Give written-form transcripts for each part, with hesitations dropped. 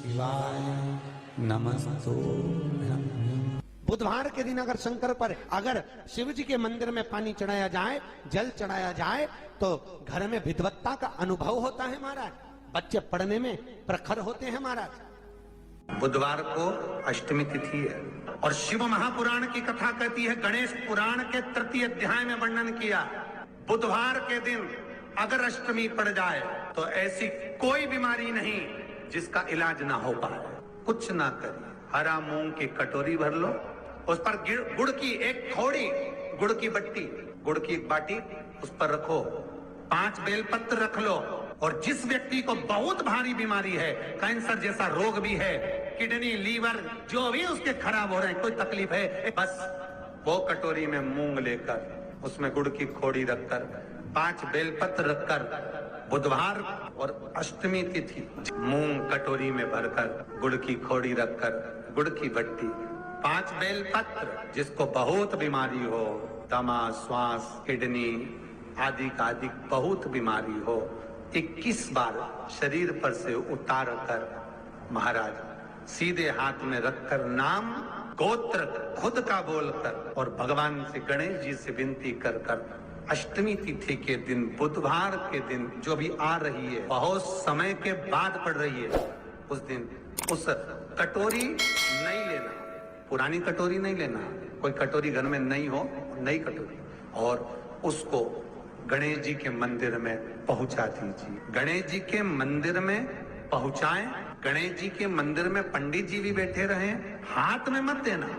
शिवाय नमस्तुभ्यं। बुधवार के दिन अगर शंकर पर अगर शिव जी के मंदिर में पानी चढ़ाया जाए, जल चढ़ाया जाए, तो घर में विद्वत्ता का अनुभव होता है महाराज। बच्चे पढ़ने में प्रखर होते हैं महाराज। बुधवार को अष्टमी तिथि है और शिव महापुराण की कथा कहती है, गणेश पुराण के तृतीय अध्याय में वर्णन किया, बुधवार के दिन अगर अष्टमी पड़ जाए तो ऐसी कोई बीमारी नहीं जिसका इलाज ना हो पाए। कुछ ना करिए, हरा मूंग की कटोरी भर लो, उस पर गुड़ की एक थोड़ी गुड़ की बट्टी, गुड़ की एक बाटी, उस पर रखो, 5 बेलपत्र रख लो, और जिस व्यक्ति को बहुत भारी बीमारी है, कैंसर जैसा रोग भी है, किडनी, लीवर जो भी उसके खराब हो रहे हैं, कोई तकलीफ है, बस वो कटोरी में मूंग लेकर उसमें गुड़ की खोड़ी रखकर 5 बेलपत्र रखकर बुधवार और अष्टमी तिथि मूंग कटोरी में भरकर गुड़ की खोड़ी रखकर गुड़ की बट्टी 5 बेलपत्र, जिसको बहुत बीमारी हो, दमा, श्वास, किडनी आदि का आदि बहुत बीमारी हो, 21 बार शरीर पर से उतार कर महाराज सीधे हाथ में रखकर नाम गोत्र खुद का बोलकर और भगवान से गणेश जी से विनती कर कर अष्टमी तिथि के दिन बुधवार के दिन जो भी आ रही है, बहुत समय के बाद पड़ रही है, उस दिन उस कटोरी नहीं लेना, पुरानी कटोरी नहीं लेना, कोई कटोरी घर में नहीं हो, नई कटोरी, और उसको गणेश जी के मंदिर में पहुंचा दीजिए। गणेश जी के मंदिर में पहुंचाएं, गणेश जी के मंदिर में पंडित जी भी बैठे रहे, हाथ में मत देना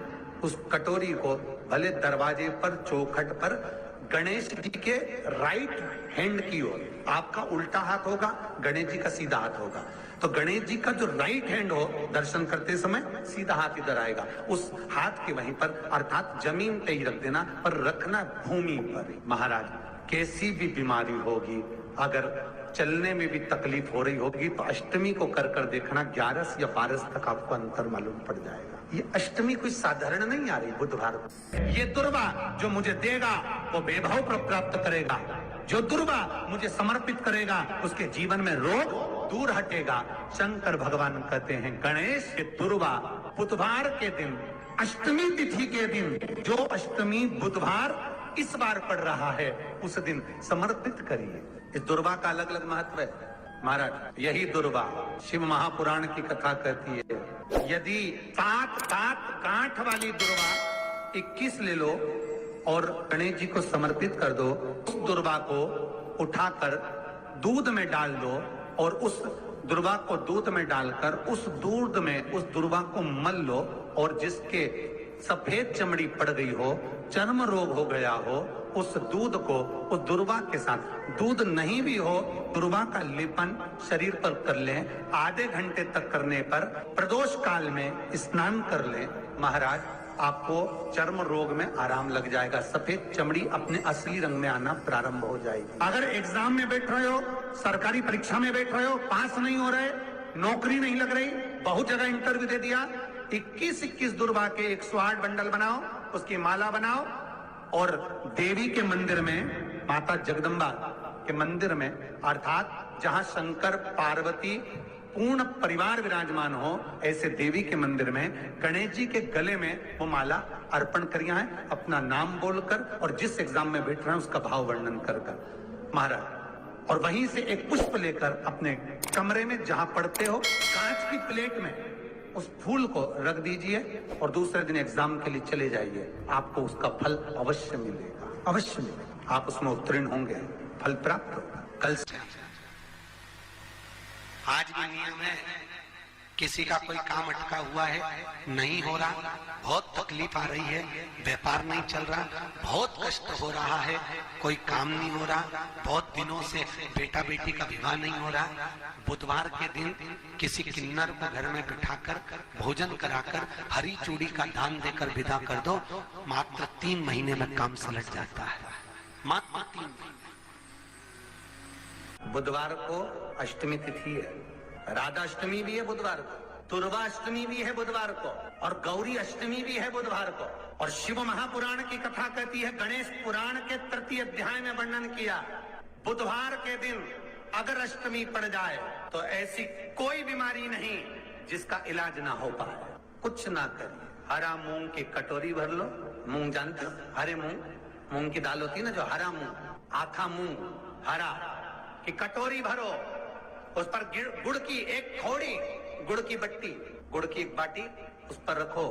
उस कटोरी को, भले दरवाजे पर चौखट पर गणेश जी के राइट हैंड की ओर, आपका उल्टा हाथ होगा, गणेश जी का सीधा हाथ होगा, तो गणेश जी का जो राइट हैंड हो दर्शन करते समय सीधा हाथ इधर आएगा, उस हाथ के वहीं पर अर्थात जमीन पे ही रख देना, पर रखना भूमि पर। महाराज कैसी भी बीमारी होगी, अगर चलने में भी तकलीफ हो रही होगी, तो अष्टमी को कर कर देखना, 11 या 12 तक आपको अंतर मालूम पड़ जाएगा। ये अष्टमी कोई साधारण नहीं आ रही बुधवार को। ये दुर्वा जो मुझे देगा वो वैभव प्राप्त करेगा, जो दुर्वा मुझे समर्पित करेगा उसके जीवन में रोग दूर हटेगा। शंकर भगवान कहते हैं, गणेश के दुर्वा बुधवार के दिन, अष्टमी तिथि के दिन, जो अष्टमी बुधवार इस बार पड़ रहा है, उस दिन समर्पित करिए। इस दुर्वा का अलग अलग महत्व है महाराज। यही दुर्वा शिव महापुराण की कथा कहती है, यदि 7 गांठ वाली दुर्वा 21 ले लो और गणेश जी को समर्पित कर दो, उस दुर्वा को उठाकर दूध में डाल दो और उस दुर्वा को दूध में डालकर उस दूध में उस दुर्वा को मल लो, और जिसके सफेद चमड़ी पड़ गई हो, चर्म रोग हो गया हो, उस दूध को उस दुर्वा के साथ, दूध नहीं भी हो, दुर्वा का लेपन शरीर पर कर लें, आधे घंटे तक करने पर प्रदोष काल में स्नान कर लें, महाराज आपको चर्म रोग में आराम लग जाएगा, सफेद चमड़ी अपने असली रंग में आना प्रारंभ हो जाएगी। अगर एग्जाम में बैठ रहे हो, सरकारी परीक्षा में बैठ रहे हो, पास नहीं हो रहे, नौकरी नहीं लग रही, बहुत जगह इंटरव्यू दे दिया, 21 दुर्वा के 108 बंडल बनाओ, उसकी माला बनाओ और देवी के मंदिर में, माता जगदम्बा के मंदिर में, अर्थात जहां शंकर पार्वती पूर्ण परिवार विराजमान हो, ऐसे देवी के मंदिर में गणेश जी के गले में वो माला अर्पण करिए है, अपना नाम बोलकर और जिस एग्जाम में बैठ रहे हैं उसका भाव वर्णन कर महाराज, और वहीं से एक पुष्प लेकर अपने कमरे में जहां पढ़ते हो कांच की प्लेट में उस फूल को रख दीजिए और दूसरे दिन एग्जाम के लिए चले जाइए, आपको उसका फल अवश्य मिलेगा, अवश्य मिलेगा, आप उसमें उत्तीर्ण होंगे, फल प्राप्त होगा। कल से आज भी नियम है, किसी का कोई काम अटका हुआ है, नहीं हो रहा, बहुत तकलीफ आ रही है, व्यापार नहीं चल रहा, बहुत कष्ट हो रहा है, कोई काम नहीं हो रहा, बहुत दिनों से बेटा बेटी का विवाह नहीं हो रहा, बुधवार के दिन किसी किन्नर को घर में बिठाकर भोजन कराकर हरी चूड़ी का दान देकर विदा कर दो, मात्र 3 महीने में काम सलट जाता है, मात्र 3 महीने। बुधवार को अष्टमी तिथि है, राधा अष्टमी भी है बुधवार को, दुर्वा अष्टमी भी है बुधवार को, और गौरी अष्टमी भी है बुधवार को। और शिव महापुराण की कथा कहती है, गणेश पुराण के तृतीय अध्याय में वर्णन किया, बुधवार के दिन अगर अष्टमी पड़ जाए तो ऐसी कोई बीमारी नहीं जिसका इलाज ना हो पाए, कुछ ना करिए। हरा मूंग की कटोरी भर लो, मूंग जानते हो, हरे मूंग की दाल होती है ना, जो हरा मूंग, आखा मूंग हरा की कटोरी भरो, उस पर गुड़ की एक थोड़ी, गुड़ की बट्टी, गुड़ की एक बाटी उस पर रखो,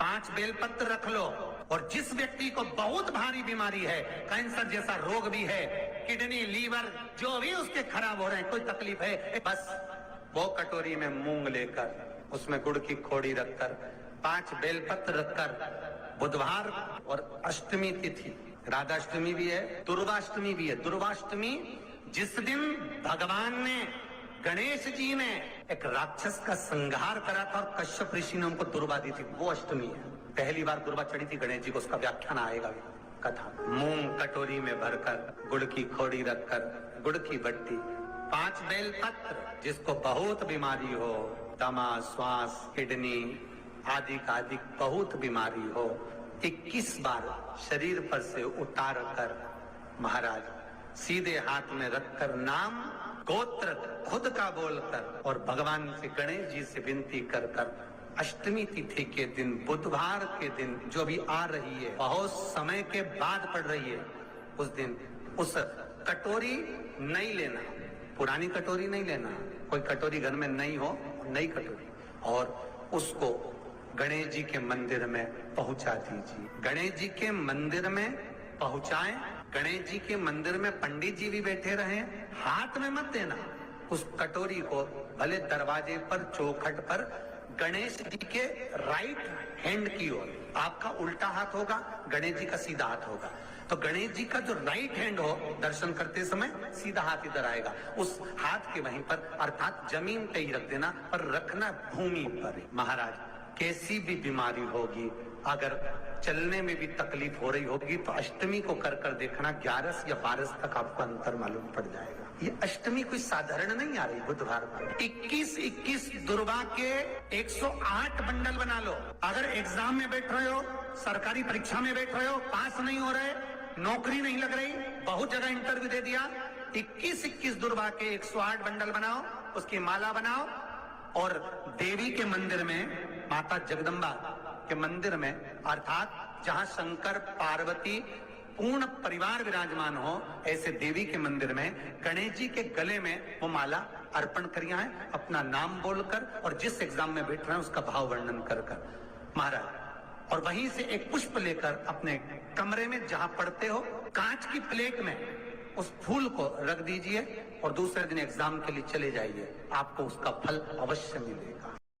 5 बेलपत्र रख लो, और जिस व्यक्ति को बहुत भारी बीमारी है, कैंसर जैसा रोग भी है, किडनी लीवर जो भी उसके खराब हो रहे हैं, कोई तकलीफ है, बस वो कटोरी में मूंग लेकर उसमें गुड़ की खोड़ी रखकर 5 बेलपत्र रखकर, बुधवार और अष्टमी तिथि, राधाष्टमी भी है, दुर्वाष्टमी भी है। दुर्वाष्टमी जिस दिन भगवान ने, गणेश जी ने एक राक्षस का संहार करा था और कश्यप ऋषि ने उनको दुर्वा दी थी, वो अष्टमी है। पहली बार दुर्वा चढ़ी थी गणेश जी को, उसका व्याख्यान आएगा कथा। मूंग कटोरी में भरकर, गुड़ की खोड़ी रखकर, गुड़ की बट्टी, 5 बेलपत्र, जिसको बहुत बीमारी हो, दमा, श्वास, किडनी आदि का आदि बहुत बीमारी हो, 21 बार शरीर पर से उतार कर महाराज सीधे हाथ में रखकर नाम गोत्र खुद का बोलकर और भगवान से, गणेश जी से विनती कर कर अष्टमी तिथि के दिन, बुधवार के दिन जो भी आ रही है, बहुत समय के बाद पड़ रही है, उस दिन उस कटोरी नहीं लेना, पुरानी कटोरी नहीं लेना, कोई कटोरी घर में नहीं हो, नई कटोरी, और उसको गणेश जी के मंदिर में पहुंचा दीजिए। गणेश जी के मंदिर में पहुंचाएं, गणेश जी के मंदिर में पंडित जी भी बैठे रहे, हाथ में मत देना उस कटोरी को, भले दरवाजे पर, चौखट पर, गणेश जी के राइट हैंड की ओर, आपका उल्टा हाथ होगा, गणेश जी का सीधा हाथ होगा, तो गणेश जी का जो राइट हैंड हो, दर्शन करते समय सीधा हाथ इधर आएगा, उस हाथ के वहीं पर, अर्थात जमीन पे ही रख देना, पर रखना भूमि पर। महाराज कैसी भी बीमारी होगी, अगर चलने में भी तकलीफ हो रही होगी, तो अष्टमी को कर कर देखना, 11 या 12 तक आपको अंतर मालूम पड़ जाएगा। ये अष्टमी कोई साधारण नहीं आ रही, बुधवार पर 21 दुर्वा के 108 बंडल बना लो। अगर एग्जाम में बैठ रहे हो, सरकारी परीक्षा में बैठ रहे हो, पास नहीं हो रहे, नौकरी नहीं लग रही, बहुत जगह इंटरव्यू दे दिया, 21 दुर्वा के 108 बंडल बनाओ, उसकी माला बनाओ, और देवी के मंदिर में, माता जगदम्बा के मंदिर में, अर्थात जहां शंकर पार्वती पूर्ण परिवार विराजमान हो, ऐसे देवी के मंदिर में गणेश जी के गले में वो माला अर्पण करिया है, अपना नाम बोलकर, और जिस एग्जाम में बैठ रहे हैं उसका भाव वर्णन कर कर महाराज, और वहीं से एक पुष्प लेकर अपने कमरे में जहां पढ़ते हो, कांच की प्लेट में उस फूल को रख दीजिए, और दूसरे दिन एग्जाम के लिए चले जाइए, आपको उसका फल अवश्य मिलेगा।